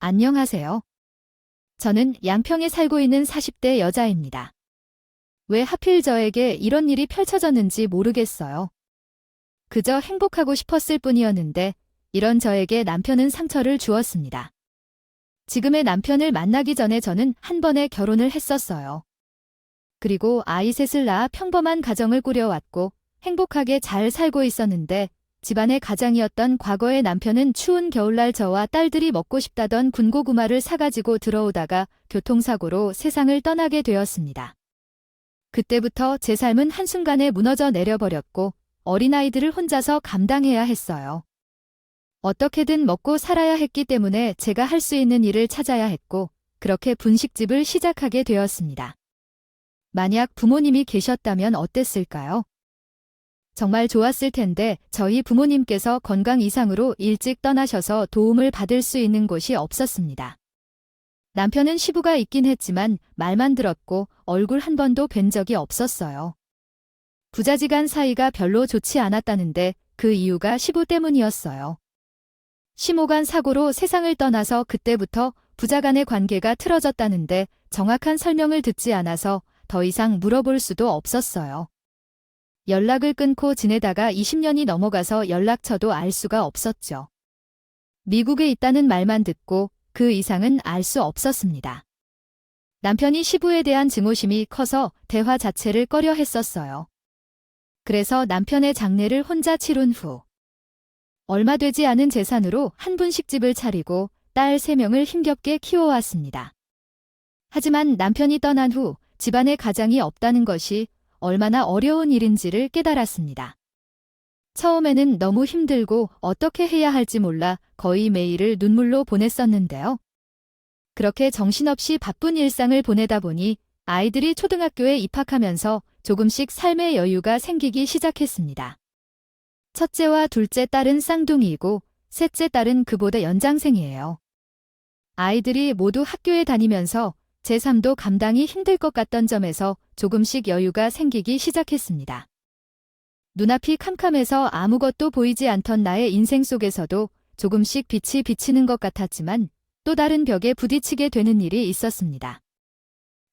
안녕하세요. 저는 양평에 살고 있는 40대 여자입니다. 왜 하필 저에게 이런 일이 펼쳐졌는지 모르겠어요. 그저 행복하고 싶었을 뿐이었는데 이런 저에게 남편은 상처를 주었습니다. 지금의 남편을 만나기 전에 저는 한 번에 결혼을 했었어요. 그리고 아이 셋을 낳아 평범한 가정을 꾸려왔고 행복하게 잘 살고 있었는데 집안의 가장이었던 과거의 남편은 추운 겨울날 저와 딸들이 먹고 싶다던 군고구마를 사가지고 들어오다가 교통사고로 세상을 떠나게 되었습니다. 그때부터 제 삶은 한순간에 무너져 내려버렸고 어린아이들을 혼자서 감당해야 했어요. 어떻게든 먹고 살아야 했기 때문에 제가 할 수 있는 일을 찾아야 했고 그렇게 분식집을 시작하게 되었습니다. 만약 부모님이 계셨다면 어땠을까요? 정말 좋았을 텐데 저희 부모님께서 건강 이상으로 일찍 떠나셔서 도움을 받을 수 있는 곳이 없었습니다. 남편은 시부가 있긴 했지만 말만 들었고 얼굴 한 번도 뵌 적이 없었어요. 부자지간 사이가 별로 좋지 않았다는데 그 이유가 시부 때문이었어요. 시모간 사고로 세상을 떠나서 그때부터 부자간의 관계가 틀어졌다는데 정확한 설명을 듣지 않아서 더 이상 물어볼 수도 없었어요. 연락을 끊고 지내다가 20년이 넘어가서 연락처도 알 수가 없었죠. 미국에 있다는 말만 듣고 그 이상은 알 수 없었습니다. 남편이 시부에 대한 증오심이 커서 대화 자체를 꺼려 했었어요. 그래서 남편의 장례를 혼자 치룬 후 얼마 되지 않은 재산으로 한 분식집을 차리고 딸 3명을 힘겹게 키워왔습니다. 하지만 남편이 떠난 후 집안에 가장이 없다는 것이 얼마나 어려운 일인지를 깨달았습니다. 처음에는 너무 힘들고 어떻게 해야 할지 몰라 거의 매일을 눈물로 보냈었는데요. 그렇게 정신없이 바쁜 일상을 보내다 보니 아이들이 초등학교에 입학하면서 조금씩 삶의 여유가 생기기 시작했습니다. 첫째와 둘째 딸은 쌍둥이이고 셋째 딸은 그보다 연장생이에요. 아이들이 모두 학교에 다니면서 제 삶도 감당이 힘들 것 같던 점에서 조금씩 여유가 생기기 시작했습니다. 눈앞이 캄캄해서 아무것도 보이지 않던 나의 인생 속에서도 조금씩 빛이 비치는 것 같았지만 또 다른 벽에 부딪히게 되는 일이 있었습니다.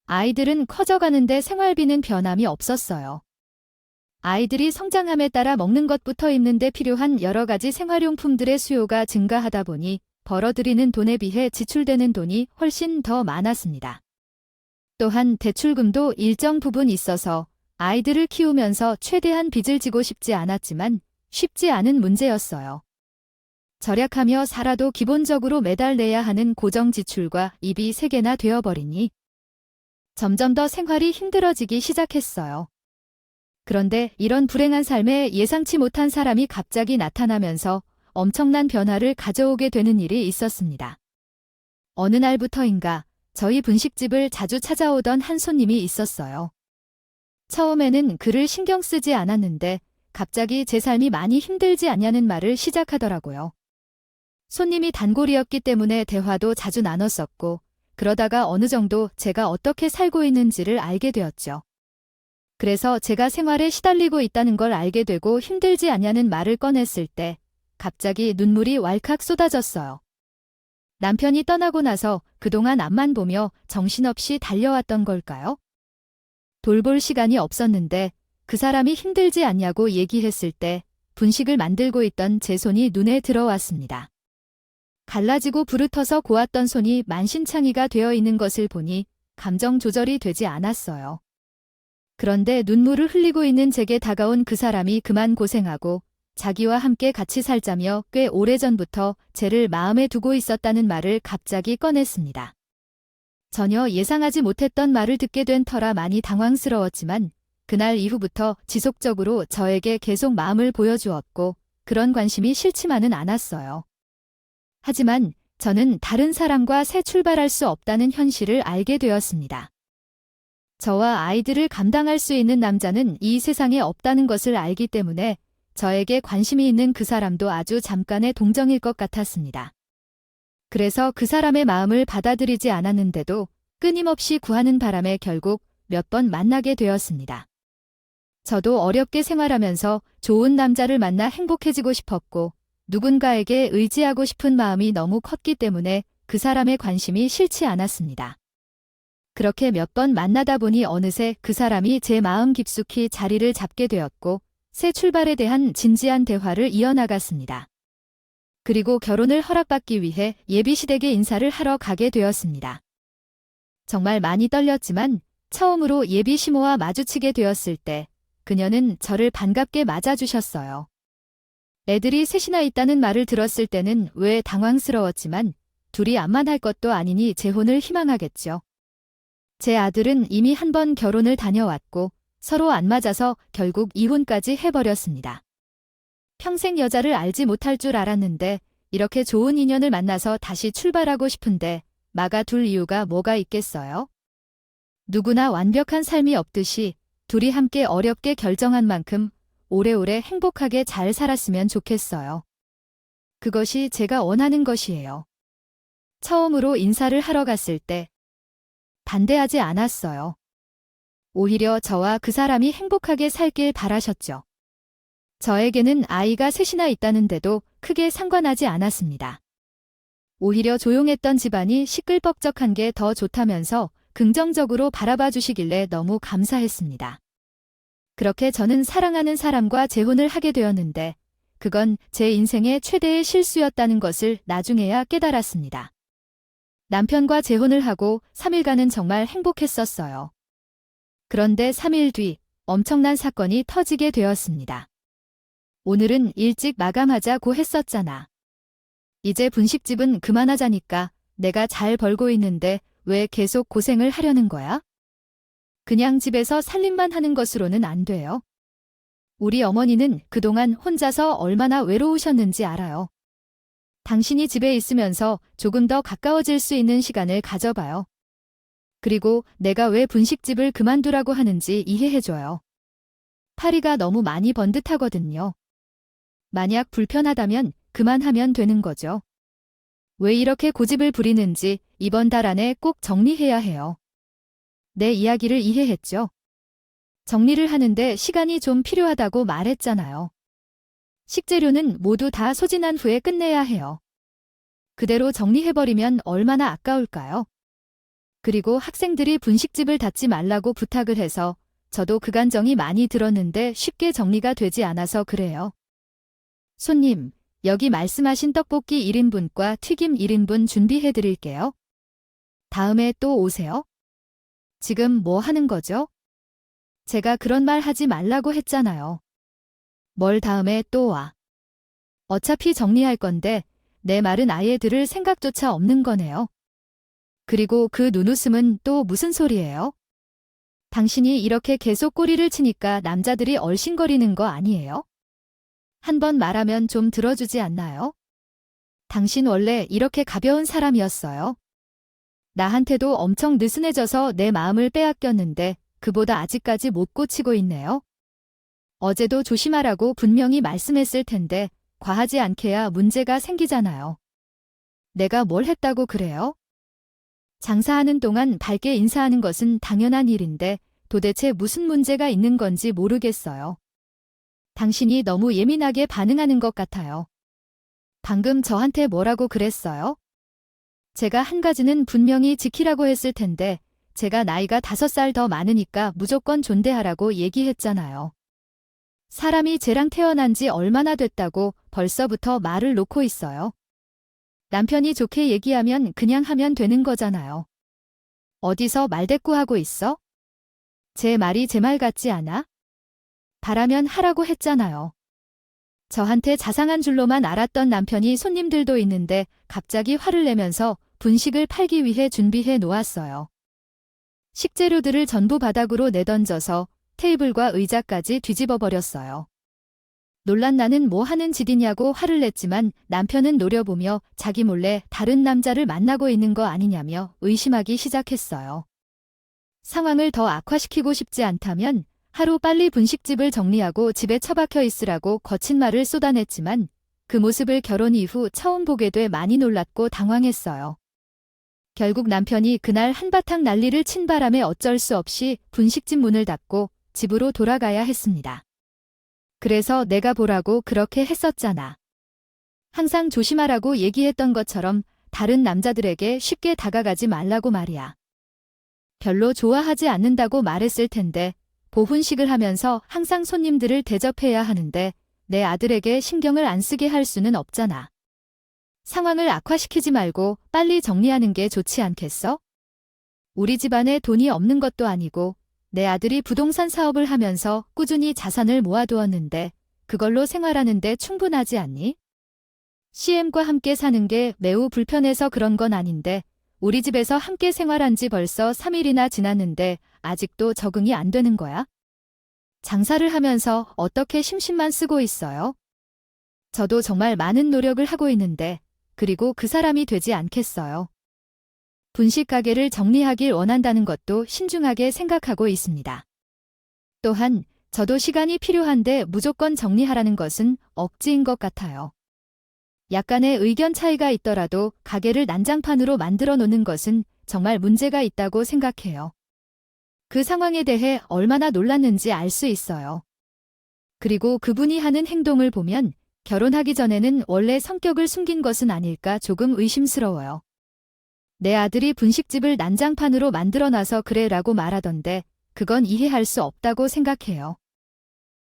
아이들은 커져가는데 생활비는 변함이 없었어요. 아이들이 성장함에 따라 먹는 것부터 입는 데 필요한 여러 가지 생활용품들의 수요가 증가하다 보니 벌어들이는 돈에 비해 지출되는 돈이 훨씬 더 많았습니다. 또한 대출금도 일정 부분 있어서 아이들을 키우면서 최대한 빚을 지고 싶지 않았지만 쉽지 않은 문제였어요. 절약하며 살아도 기본적으로 매달 내야 하는 고정 지출과 입이 3개나 되어버리니 점점 더 생활이 힘들어지기 시작했어요. 그런데 이런 불행한 삶에 예상치 못한 사람이 갑자기 나타나면서 엄청난 변화를 가져오게 되는 일이 있었습니다. 어느 날부터인가 저희 분식집을 자주 찾아오던 한 손님이 있었어요. 처음에는 그를 신경 쓰지 않았는데 갑자기 제 삶이 많이 힘들지 않냐는 말을 시작하더라고요. 손님이 단골이었기 때문에 대화도 자주 나눴었고 그러다가 어느 정도 제가 어떻게 살고 있는지를 알게 되었죠. 그래서 제가 생활에 시달리고 있다는 걸 알게 되고 힘들지 않냐는 말을 꺼냈을 때 갑자기 눈물이 왈칵 쏟아졌어요. 남편이 떠나고 나서 그동안 앞만 보며 정신없이 달려왔던 걸까요? 돌볼 시간이 없었는데 그 사람이 힘들지 않냐고 얘기했을 때 분식을 만들고 있던 제 손이 눈에 들어왔습니다. 갈라지고 부르터서 고왔던 손이 만신창이가 되어 있는 것을 보니 감정 조절이 되지 않았어요. 그런데 눈물을 흘리고 있는 제게 다가온 그 사람이 그만 고생하고 자기와 함께 같이 살자며 꽤 오래전부터 쟤를 마음에 두고 있었다는 말을 갑자기 꺼냈습니다. 전혀 예상하지 못했던 말을 듣게 된 터라 많이 당황스러웠지만 그날 이후부터 지속적으로 저에게 계속 마음을 보여주었고 그런 관심이 싫지만은 않았어요. 하지만 저는 다른 사람과 새 출발할 수 없다는 현실을 알게 되었습니다. 저와 아이들을 감당할 수 있는 남자는 이 세상에 없다는 것을 알기 때문에 저에게 관심이 있는 그 사람도 아주 잠깐의 동정일 것 같았습니다. 그래서 그 사람의 마음을 받아들이지 않았는데도 끊임없이 구하는 바람에 결국 몇 번 만나게 되었습니다. 저도 어렵게 생활하면서 좋은 남자를 만나 행복해지고 싶었고 누군가에게 의지하고 싶은 마음이 너무 컸기 때문에 그 사람의 관심이 싫지 않았습니다. 그렇게 몇 번 만나다 보니 어느새 그 사람이 제 마음 깊숙이 자리를 잡게 되었고 새 출발에 대한 진지한 대화를 이어나갔습니다. 그리고 결혼을 허락받기 위해 예비시댁에 인사를 하러 가게 되었습니다. 정말 많이 떨렸지만 처음으로 예비 시모와 마주치게 되었을 때 그녀는 저를 반갑게 맞아주셨어요. 애들이 셋이나 있다는 말을 들었을 때는 왜 당황스러웠지만 둘이 암만 할 것도 아니니 재혼을 희망하겠죠. 제 아들은 이미 한 번 결혼을 다녀왔고 서로 안 맞아서 결국 이혼까지 해버렸습니다. 평생 여자를 알지 못할 줄 알았는데 이렇게 좋은 인연을 만나서 다시 출발하고 싶은데 막아둘 이유가 뭐가 있겠어요? 누구나 완벽한 삶이 없듯이 둘이 함께 어렵게 결정한 만큼 오래오래 행복하게 잘 살았으면 좋겠어요. 그것이 제가 원하는 것이에요. 처음으로 인사를 하러 갔을 때 반대하지 않았어요. 오히려 저와 그 사람이 행복하게 살길 바라셨죠. 저에게는 아이가 셋이나 있다는데도 크게 상관하지 않았습니다. 오히려 조용했던 집안이 시끌벅적한 게 더 좋다면서 긍정적으로 바라봐 주시길래 너무 감사했습니다. 그렇게 저는 사랑하는 사람과 재혼을 하게 되었는데 그건 제 인생의 최대의 실수였다는 것을 나중에야 깨달았습니다. 남편과 재혼을 하고 3일간은 정말 행복했었어요. 그런데 3일 뒤 엄청난 사건이 터지게 되었습니다. 오늘은 일찍 마감하자고 했었잖아. 이제 분식집은 그만하자니까 내가 잘 벌고 있는데 왜 계속 고생을 하려는 거야? 그냥 집에서 살림만 하는 것으로는 안 돼요. 우리 어머니는 그동안 혼자서 얼마나 외로우셨는지 알아요. 당신이 집에 있으면서 조금 더 가까워질 수 있는 시간을 가져봐요. 그리고 내가 왜 분식집을 그만두라고 하는지 이해해줘요. 파리가 너무 많이 번듯하거든요. 만약 불편하다면 그만하면 되는 거죠. 왜 이렇게 고집을 부리는지 이번 달 안에 꼭 정리해야 해요. 내 이야기를 이해했죠? 정리를 하는데 시간이 좀 필요하다고 말했잖아요. 식재료는 모두 다 소진한 후에 끝내야 해요. 그대로 정리해버리면 얼마나 아까울까요? 그리고 학생들이 분식집을 닫지 말라고 부탁을 해서 저도 그간 정이 많이 들었는데 쉽게 정리가 되지 않아서 그래요. 손님, 여기 말씀하신 떡볶이 1인분과 튀김 1인분 준비해드릴게요. 다음에 또 오세요. 지금 뭐 하는 거죠? 제가 그런 말 하지 말라고 했잖아요. 뭘 다음에 또 와. 어차피 정리할 건데 내 말은 아예 들을 생각조차 없는 거네요. 그리고 그 눈웃음은 또 무슨 소리예요? 당신이 이렇게 계속 꼬리를 치니까 남자들이 얼씬거리는 거 아니에요? 한 번 말하면 좀 들어주지 않나요? 당신 원래 이렇게 가벼운 사람이었어요. 나한테도 엄청 느슨해져서 내 마음을 빼앗겼는데 그보다 아직까지 못 고치고 있네요. 어제도 조심하라고 분명히 말씀했을 텐데 과하지 않게야 문제가 생기잖아요. 내가 뭘 했다고 그래요? 장사하는 동안 밝게 인사하는 것은 당연한 일인데 도대체 무슨 문제가 있는 건지 모르겠어요. 당신이 너무 예민하게 반응하는 것 같아요. 방금 저한테 뭐라고 그랬어요? 제가 한 가지는 분명히 지키라고 했을 텐데 제가 나이가 5살 더 많으니까 무조건 존대하라고 얘기했잖아요. 사람이 쟤랑 태어난 지 얼마나 됐다고 벌써부터 말을 놓고 있어요. 남편이 좋게 얘기하면 그냥 하면 되는 거잖아요. 어디서 말대꾸하고 있어? 제 말이 제 말 같지 않아? 바라면 하라고 했잖아요. 저한테 자상한 줄로만 알았던 남편이 손님들도 있는데 갑자기 화를 내면서 분식을 팔기 위해 준비해 놓았어요. 식재료들을 전부 바닥으로 내던져서 테이블과 의자까지 뒤집어 버렸어요. 놀란 나는 뭐 하는 짓이냐고 화를 냈지만 남편은 노려보며 자기 몰래 다른 남자를 만나고 있는 거 아니냐며 의심하기 시작했어요. 상황을 더 악화시키고 싶지 않다면 하루 빨리 분식집을 정리하고 집에 처박혀 있으라고 거친 말을 쏟아냈지만 그 모습을 결혼 이후 처음 보게 돼 많이 놀랐고 당황했어요. 결국 남편이 그날 한바탕 난리를 친 바람에 어쩔 수 없이 분식집 문을 닫고 집으로 돌아가야 했습니다. 그래서 내가 보라고 그렇게 했었잖아. 항상 조심하라고 얘기했던 것처럼 다른 남자들에게 쉽게 다가가지 말라고 말이야. 별로 좋아하지 않는다고 말했을 텐데 보훈식을 하면서 항상 손님들을 대접해야 하는데 내 아들에게 신경을 안 쓰게 할 수는 없잖아. 상황을 악화시키지 말고 빨리 정리하는 게 좋지 않겠어? 우리 집안에 돈이 없는 것도 아니고 내 아들이 부동산 사업을 하면서 꾸준히 자산을 모아두었는데 그걸로 생활하는데 충분하지 않니? CM과 함께 사는 게 매우 불편해서 그런 건 아닌데 우리 집에서 함께 생활한 지 벌써 3일이나 지났는데 아직도 적응이 안 되는 거야? 장사를 하면서 어떻게 심신만 쓰고 있어요? 저도 정말 많은 노력을 하고 있는데 그리고 그 사람이 되지 않겠어요. 분식 가게를 정리하길 원한다는 것도 신중하게 생각하고 있습니다. 또한 저도 시간이 필요한데 무조건 정리하라는 것은 억지인 것 같아요. 약간의 의견 차이가 있더라도 가게를 난장판으로 만들어 놓는 것은 정말 문제가 있다고 생각해요. 그 상황에 대해 얼마나 놀랐는지 알 수 있어요. 그리고 그분이 하는 행동을 보면 결혼하기 전에는 원래 성격을 숨긴 것은 아닐까 조금 의심스러워요. 내 아들이 분식집을 난장판으로 만들어놔서 그래라고 말하던데 그건 이해할 수 없다고 생각해요.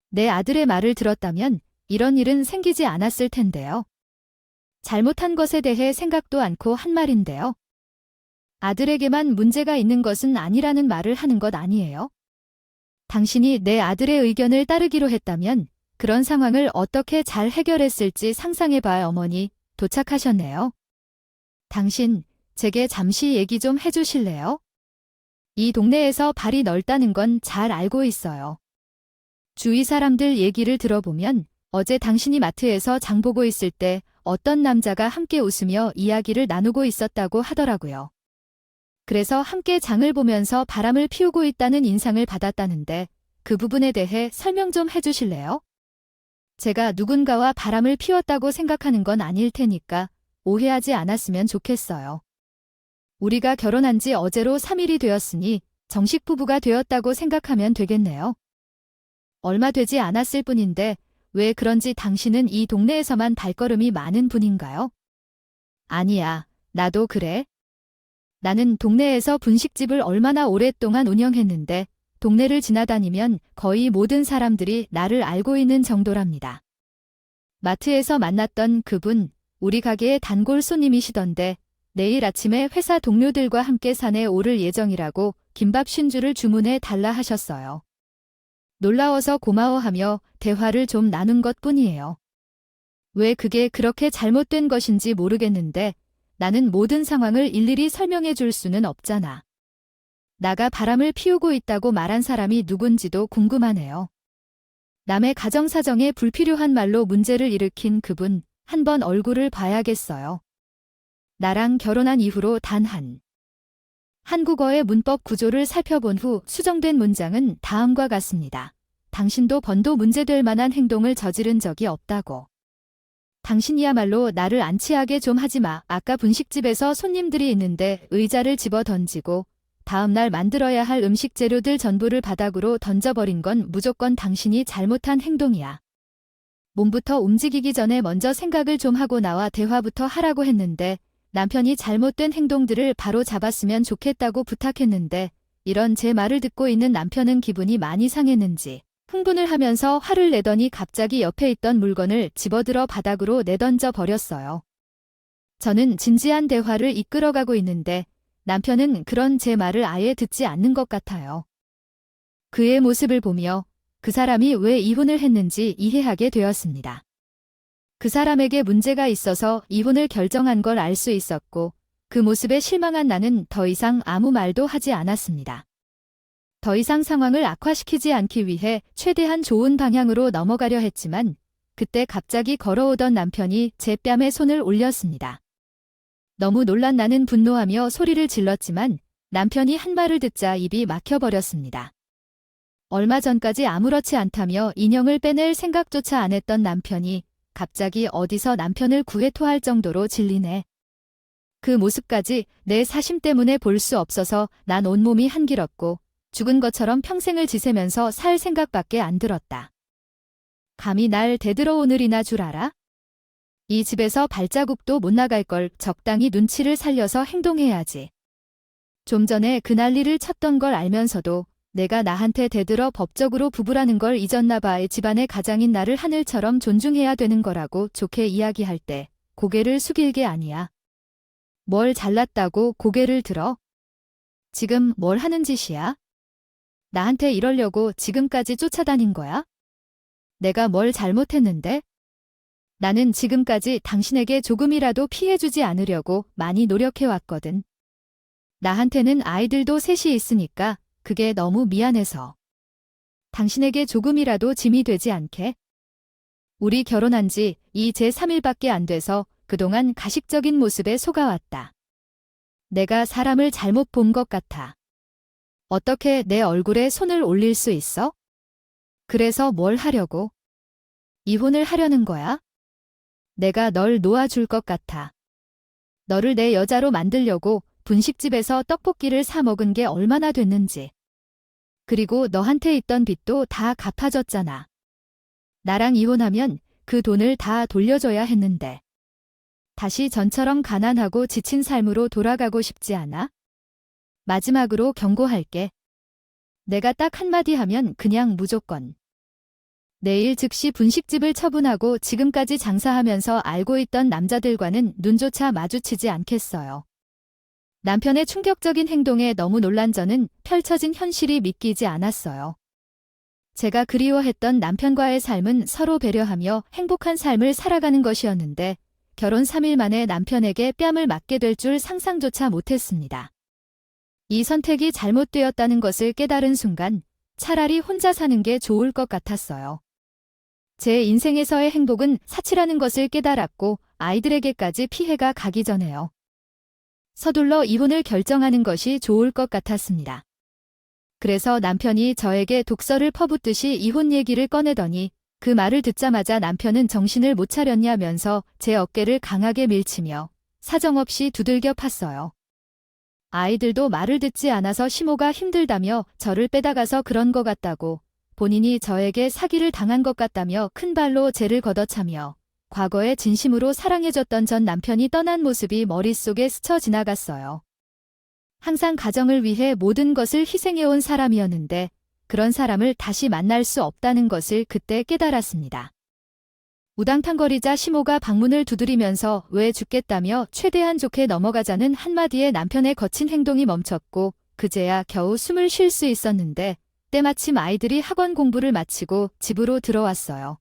내 아들의 말을 들었다면 이런 일은 생기지 않았을 텐데요. 잘못한 것에 대해 생각도 않고 한 말인데요. 아들에게만 문제가 있는 것은 아니라는 말을 하는 것 아니에요? 당신이 내 아들의 의견을 따르기로 했다면 그런 상황을 어떻게 잘 해결했을지 상상해봐. 어머니, 도착하셨네요. 당신, 제게 잠시 얘기 좀 해주실래요? 이 동네에서 발이 넓다는 건 잘 알고 있어요. 주위 사람들 얘기를 들어보면 어제 당신이 마트에서 장 보고 있을 때 어떤 남자가 함께 웃으며 이야기를 나누고 있었다고 하더라고요. 그래서 함께 장을 보면서 바람을 피우고 있다는 인상을 받았다는데 그 부분에 대해 설명 좀 해주실래요? 제가 누군가와 바람을 피웠다고 생각하는 건 아닐 테니까 오해하지 않았으면 좋겠어요. 우리가 결혼한 지 어제로 3일이 되었으니 정식 부부가 되었다고 생각하면 되겠네요. 얼마 되지 않았을 뿐인데 왜 그런지 당신은 이 동네에서만 발걸음이 많은 분인가요? 아니야, 나도 그래. 나는 동네에서 분식집을 얼마나 오랫동안 운영했는데 동네를 지나다니면 거의 모든 사람들이 나를 알고 있는 정도랍니다. 마트에서 만났던 그분, 우리 가게의 단골 손님이시던데 내일 아침에 회사 동료들과 함께 산에 오를 예정이라고 김밥 50줄을 주문해 달라 하셨어요. 놀라워서 고마워하며 대화를 좀 나눈 것뿐이에요. 왜 그게 그렇게 잘못된 것인지 모르겠는데 나는 모든 상황을 일일이 설명해 줄 수는 없잖아. 나가 바람을 피우고 있다고 말한 사람이 누군지도 궁금하네요. 남의 가정사정에 불필요한 말로 문제를 일으킨 그분, 한번 얼굴을 봐야겠어요. 나랑 결혼한 이후로 단 한국어의 문법 구조를 살펴본 후 수정된 문장은 다음과 같습니다. 당신도 번도 문제될 만한 행동을 저지른 적이 없다고. 당신이야말로 나를 안 취하게 좀 하지 마. 아까 분식집에서 손님들이 있는데 의자를 집어 던지고 다음날 만들어야 할 음식 재료들 전부를 바닥으로 던져버린 건 무조건 당신이 잘못한 행동이야. 몸부터 움직이기 전에 먼저 생각을 좀 하고 나와 대화부터 하라고 했는데 남편이 잘못된 행동들을 바로 잡았으면 좋겠다고 부탁했는데 이런 제 말을 듣고 있는 남편은 기분이 많이 상했는지 흥분을 하면서 화를 내더니 갑자기 옆에 있던 물건을 집어들어 바닥으로 내던져 버렸어요. 저는 진지한 대화를 이끌어가고 있는데 남편은 그런 제 말을 아예 듣지 않는 것 같아요. 그의 모습을 보며 그 사람이 왜 이혼을 했는지 이해하게 되었습니다. 그 사람에게 문제가 있어서 이혼을 결정한 걸 알 수 있었고 그 모습에 실망한 나는 더 이상 아무 말도 하지 않았습니다. 더 이상 상황을 악화시키지 않기 위해 최대한 좋은 방향으로 넘어가려 했지만 그때 갑자기 걸어오던 남편이 제 뺨에 손을 올렸습니다. 너무 놀란 나는 분노하며 소리를 질렀지만 남편이 한 말을 듣자 입이 막혀버렸습니다. 얼마 전까지 아무렇지 않다며 인형을 빼낼 생각조차 안 했던 남편이 갑자기 어디서 남편을 구해 토할 정도로 질리네. 그 모습까지 내 사심 때문에 볼 수 없어서 난 온몸이 한길었고 죽은 것처럼 평생을 지새면서 살 생각밖에 안 들었다. 감히 날 대들어 오늘이나 줄 알아? 이 집에서 발자국도 못 나갈 걸 적당히 눈치를 살려서 행동해야지. 좀 전에 그 난리를 쳤던 걸 알면서도 내가 나한테 대들어 법적으로 부부라는 걸 잊었나 봐. 집안의 가장인 나를 하늘처럼 존중해야 되는 거라고 좋게 이야기할 때 고개를 숙일 게 아니야. 뭘 잘났다고 고개를 들어? 지금 뭘 하는 짓이야? 나한테 이러려고 지금까지 쫓아다닌 거야? 내가 뭘 잘못했는데? 나는 지금까지 당신에게 조금이라도 피해주지 않으려고 많이 노력해왔거든. 나한테는 아이들도 셋이 있으니까 그게 너무 미안해서. 당신에게 조금이라도 짐이 되지 않게. 우리 결혼한 지 이제 3일밖에 안 돼서 그동안 가식적인 모습에 속아왔다. 내가 사람을 잘못 본 것 같아. 어떻게 내 얼굴에 손을 올릴 수 있어? 그래서 뭘 하려고? 이혼을 하려는 거야? 내가 널 놓아줄 것 같아. 너를 내 여자로 만들려고 분식집에서 떡볶이를 사 먹은 게 얼마나 됐는지. 그리고 너한테 있던 빚도 다 갚아줬잖아. 나랑 이혼하면 그 돈을 다 돌려줘야 했는데. 다시 전처럼 가난하고 지친 삶으로 돌아가고 싶지 않아? 마지막으로 경고할게. 내가 딱 한마디 하면 그냥 무조건. 내일 즉시 분식집을 처분하고 지금까지 장사하면서 알고 있던 남자들과는 눈조차 마주치지 않겠어요. 남편의 충격적인 행동에 너무 놀란 저는 펼쳐진 현실이 믿기지 않았어요. 제가 그리워했던 남편과의 삶은 서로 배려하며 행복한 삶을 살아가는 것이었는데 결혼 3일 만에 남편에게 뺨을 맞게 될 줄 상상조차 못했습니다. 이 선택이 잘못되었다는 것을 깨달은 순간 차라리 혼자 사는 게 좋을 것 같았어요. 제 인생에서의 행복은 사치라는 것을 깨달았고 아이들에게까지 피해가 가기 전에요. 서둘러 이혼을 결정하는 것이 좋을 것 같았습니다. 그래서 남편이 저에게 독서를 퍼붓듯이 이혼 얘기를 꺼내더니 그 말을 듣자마자 남편은 정신을 못 차렸냐면서 제 어깨를 강하게 밀치며 사정없이 두들겨 팠어요. 아이들도 말을 듣지 않아서 시모가 힘들다며 저를 빼다가서 그런 것 같다고, 본인이 저에게 사기를 당한 것 같다며 큰 발로 죄를 걷어차며 과거에 진심으로 사랑해줬던 전 남편이 떠난 모습이 머릿속에 스쳐 지나갔어요. 항상 가정을 위해 모든 것을 희생해온 사람이었는데 그런 사람을 다시 만날 수 없다는 것을 그때 깨달았습니다. 우당탕거리자 시모가 방문을 두드리면서 왜 죽겠다며 최대한 좋게 넘어가자는 한마디에 남편의 거친 행동이 멈췄고 그제야 겨우 숨을 쉴 수 있었는데 때마침 아이들이 학원 공부를 마치고 집으로 들어왔어요.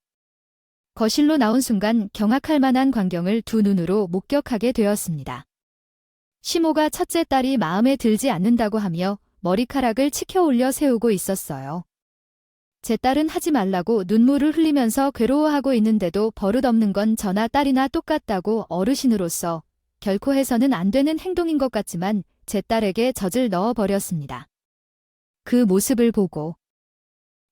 거실로 나온 순간 경악할 만한 광경을 두 눈으로 목격하게 되었습니다. 시모가 첫째 딸이 마음에 들지 않는다고 하며 머리카락을 치켜 올려 세우고 있었어요. 제 딸은 하지 말라고 눈물을 흘리면서 괴로워하고 있는데도 버릇없는 건 저나 딸이나 똑같다고 어르신으로서 결코 해서는 안 되는 행동인 것 같지만 제 딸에게 젖을 넣어버렸습니다. 그 모습을 보고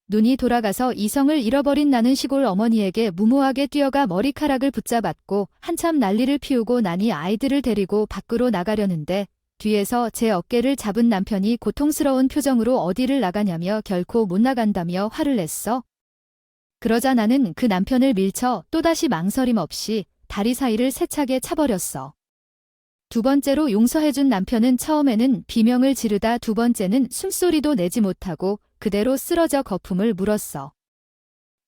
눈이 돌아가서 이성을 잃어버린 나는 시골 어머니에게 무모하게 뛰어가 머리카락을 붙잡았고 한참 난리를 피우고 나니 아이들을 데리고 밖으로 나가려는데 뒤에서 제 어깨를 잡은 남편이 고통스러운 표정으로 어디를 나가냐며 결코 못 나간다며 화를 냈어. 그러자 나는 그 남편을 밀쳐 또다시 망설임 없이 다리 사이를 세차게 차버렸어. 두 번째로 용서해준 남편은 처음에는 비명을 지르다 두 번째는 숨소리도 내지 못하고 그대로 쓰러져 거품을 물었어.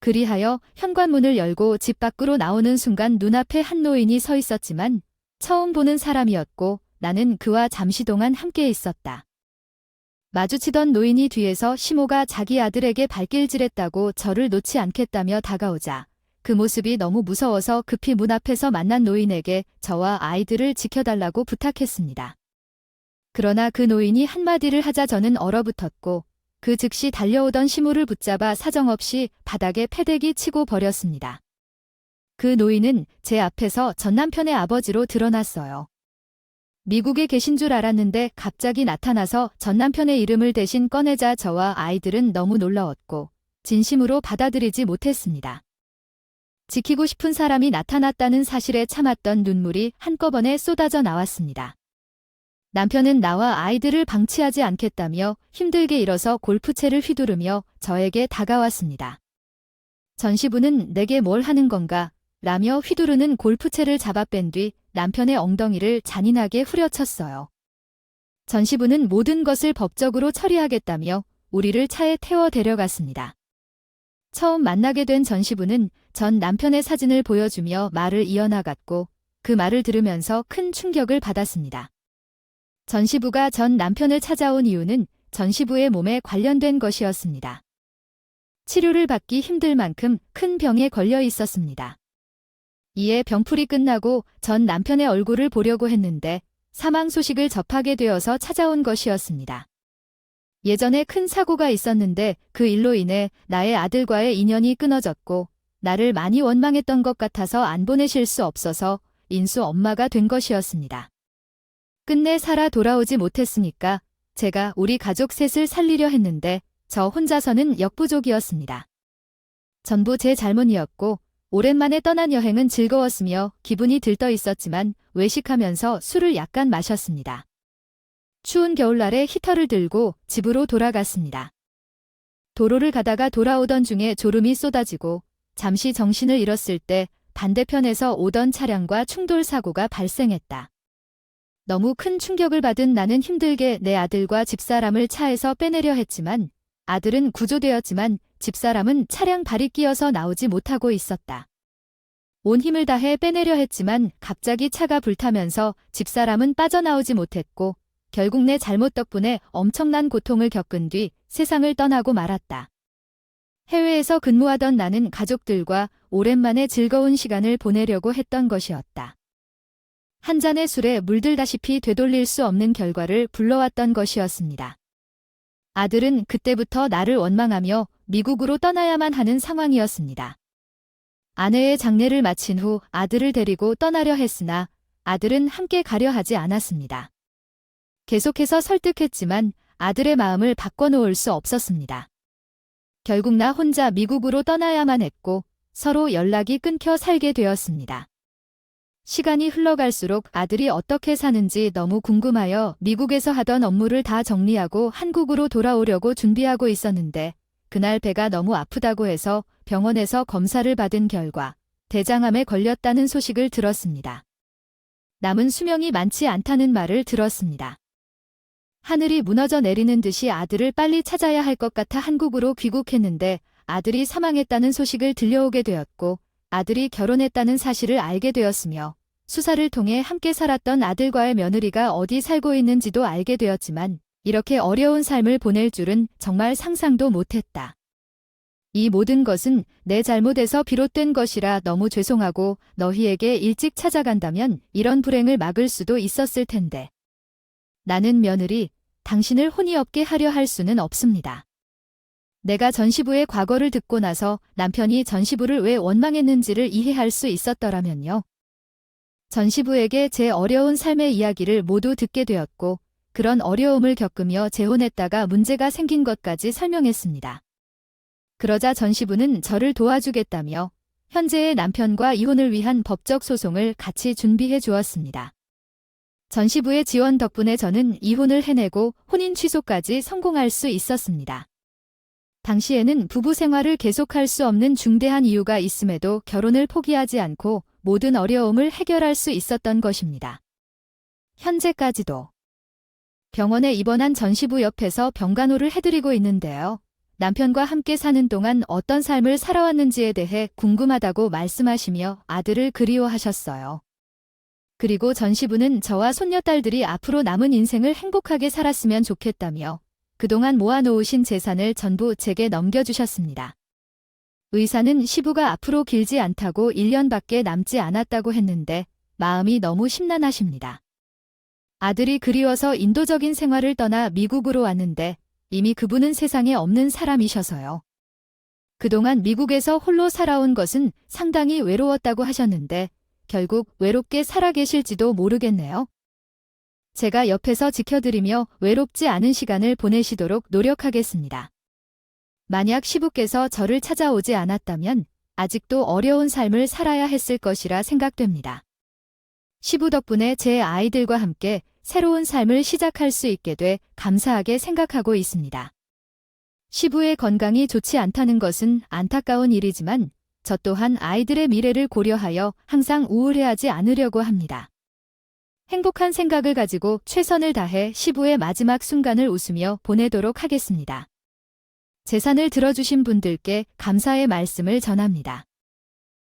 그리하여 현관문을 열고 집 밖으로 나오는 순간 눈앞에 한 노인이 서 있었지만 처음 보는 사람이었고 나는 그와 잠시 동안 함께 있었다. 마주치던 노인이 뒤에서 시모가 자기 아들에게 발길질했다고 저를 놓지 않겠다며 다가오자 그 모습이 너무 무서워서 급히 문 앞에서 만난 노인에게 저와 아이들을 지켜달라고 부탁했습니다. 그러나 그 노인이 한마디를 하자 저는 얼어붙었고 그 즉시 달려오던 시모를 붙잡아 사정없이 바닥에 패대기 치고 버렸습니다. 그 노인은 제 앞에서 전 남편의 아버지로 드러났어요. 미국에 계신 줄 알았는데 갑자기 나타나서 전 남편의 이름을 대신 꺼내자 저와 아이들은 너무 놀라웠고 진심으로 받아들이지 못했습니다. 지키고 싶은 사람이 나타났다는 사실에 참았던 눈물이 한꺼번에 쏟아져 나왔습니다. 남편은 나와 아이들을 방치하지 않겠다며 힘들게 일어서 골프채를 휘두르며 저에게 다가왔습니다. 전시부는 내게 뭘 하는 건가? 라며 휘두르는 골프채를 잡아 뺀 뒤 남편의 엉덩이를 잔인하게 후려쳤어요. 전 시부는 모든 것을 법적으로 처리하겠다며 우리를 차에 태워 데려갔습니다. 처음 만나게 된 전 시부는 전 남편의 사진을 보여주며 말을 이어나갔고 그 말을 들으면서 큰 충격을 받았습니다. 전 시부가 전 남편을 찾아온 이유는 전 시부의 몸에 관련된 것이었습니다. 치료를 받기 힘들 만큼 큰 병에 걸려 있었습니다. 이에 병풀이 끝나고 전 남편의 얼굴을 보려고 했는데 사망 소식을 접하게 되어서 찾아온 것이었습니다. 예전에 큰 사고가 있었는데 그 일로 인해 나의 아들과의 인연이 끊어졌고 나를 많이 원망했던 것 같아서 안 보내실 수 없어서 인수 엄마가 된 것이었습니다. 끝내 살아 돌아오지 못했으니까 제가 우리 가족 셋을 살리려 했는데 저 혼자서는 역부족이었습니다. 전부 제 잘못이었고 오랜만에 떠난 여행은 즐거웠으며 기분이 들떠 있었지만 외식하면서 술을 약간 마셨습니다. 추운 겨울날에 히터를 들고 집으로 돌아갔습니다. 도로를 가다가 돌아오던 중에 졸음이 쏟아지고 잠시 정신을 잃었을 때 반대편에서 오던 차량과 충돌 사고가 발생했다. 너무 큰 충격을 받은 나는 힘들게 내 아들과 집사람을 차에서 빼내려 했지만 아들은 구조되었지만 집사람은 차량 발이 끼어서 나오지 못하고 있었다. 온 힘을 다해 빼내려 했지만 갑자기 차가 불타면서 집사람은 빠져나오지 못했고 결국 내 잘못 덕분에 엄청난 고통을 겪은 뒤 세상을 떠나고 말았다. 해외에서 근무하던 나는 가족들과 오랜만에 즐거운 시간을 보내려고 했던 것이었다. 한 잔의 술에 물들다시피 되돌릴 수 없는 결과를 불러왔던 것이었습니다. 아들은 그때부터 나를 원망하며 미국으로 떠나야만 하는 상황이었습니다. 아내의 장례를 마친 후 아들을 데리고 떠나려 했으나 아들은 함께 가려 하지 않았습니다. 계속해서 설득했지만 아들의 마음을 바꿔놓을 수 없었습니다. 결국 나 혼자 미국으로 떠나야만 했고 서로 연락이 끊겨 살게 되었습니다. 시간이 흘러갈수록 아들이 어떻게 사는지 너무 궁금하여 미국에서 하던 업무를 다 정리하고 한국으로 돌아오려고 준비하고 있었는데 그날 배가 너무 아프다고 해서 병원에서 검사를 받은 결과 대장암에 걸렸다는 소식을 들었습니다. 남은 수명이 많지 않다는 말을 들었습니다. 하늘이 무너져 내리는 듯이 아들을 빨리 찾아야 할 것 같아 한국으로 귀국했는데 아들이 사망했다는 소식을 들려오게 되었고 아들이 결혼했다는 사실을 알게 되었으며 수사를 통해 함께 살았던 아들과의 며느리가 어디 살고 있는지도 알게 되었지만 이렇게 어려운 삶을 보낼 줄은 정말 상상도 못했다. 이 모든 것은 내 잘못에서 비롯된 것이라 너무 죄송하고 너희에게 일찍 찾아간다면 이런 불행을 막을 수도 있었을 텐데. 나는 며느리, 당신을 혼이 없게 하려 할 수는 없습니다. 내가 전시부의 과거를 듣고 나서 남편이 전시부를 왜 원망했는지를 이해할 수 있었더라면요. 전시부에게 제 어려운 삶의 이야기를 모두 듣게 되었고 그런 어려움을 겪으며 재혼했다가 문제가 생긴 것까지 설명했습니다. 그러자 전시부는 저를 도와주겠다며 현재의 남편과 이혼을 위한 법적 소송을 같이 준비해 주었습니다. 전시부의 지원 덕분에 저는 이혼을 해내고 혼인 취소까지 성공할 수 있었습니다. 당시에는 부부 생활을 계속할 수 없는 중대한 이유가 있음에도 결혼을 포기하지 않고 모든 어려움을 해결할 수 있었던 것입니다. 현재까지도 병원에 입원한 전시부 옆에서 병간호를 해드리고 있는데요. 남편과 함께 사는 동안 어떤 삶을 살아왔는지에 대해 궁금하다고 말씀하시며 아들을 그리워하셨어요. 그리고 전시부는 저와 손녀딸들이 앞으로 남은 인생을 행복하게 살았으면 좋겠다며 그동안 모아놓으신 재산을 전부 제게 넘겨주셨습니다. 의사는 시부가 앞으로 길지 않다고 1년밖에 남지 않았다고 했는데 마음이 너무 심란하십니다. 아들이 그리워서 인도적인 생활을 떠나 미국으로 왔는데 이미 그분은 세상에 없는 사람이셔서요. 그동안 미국에서 홀로 살아온 것은 상당히 외로웠다고 하셨는데 결국 외롭게 살아계실지도 모르겠네요. 제가 옆에서 지켜드리며 외롭지 않은 시간을 보내시도록 노력하겠습니다. 만약 시부께서 저를 찾아오지 않았다면 아직도 어려운 삶을 살아야 했을 것이라 생각됩니다. 시부 덕분에 제 아이들과 함께 새로운 삶을 시작할 수 있게 돼 감사하게 생각하고 있습니다. 시부의 건강이 좋지 않다는 것은 안타까운 일이지만 저 또한 아이들의 미래를 고려하여 항상 우울해하지 않으려고 합니다. 행복한 생각을 가지고 최선을 다해 시부의 마지막 순간을 웃으며 보내도록 하겠습니다. 재산을 들어주신 분들께 감사의 말씀을 전합니다.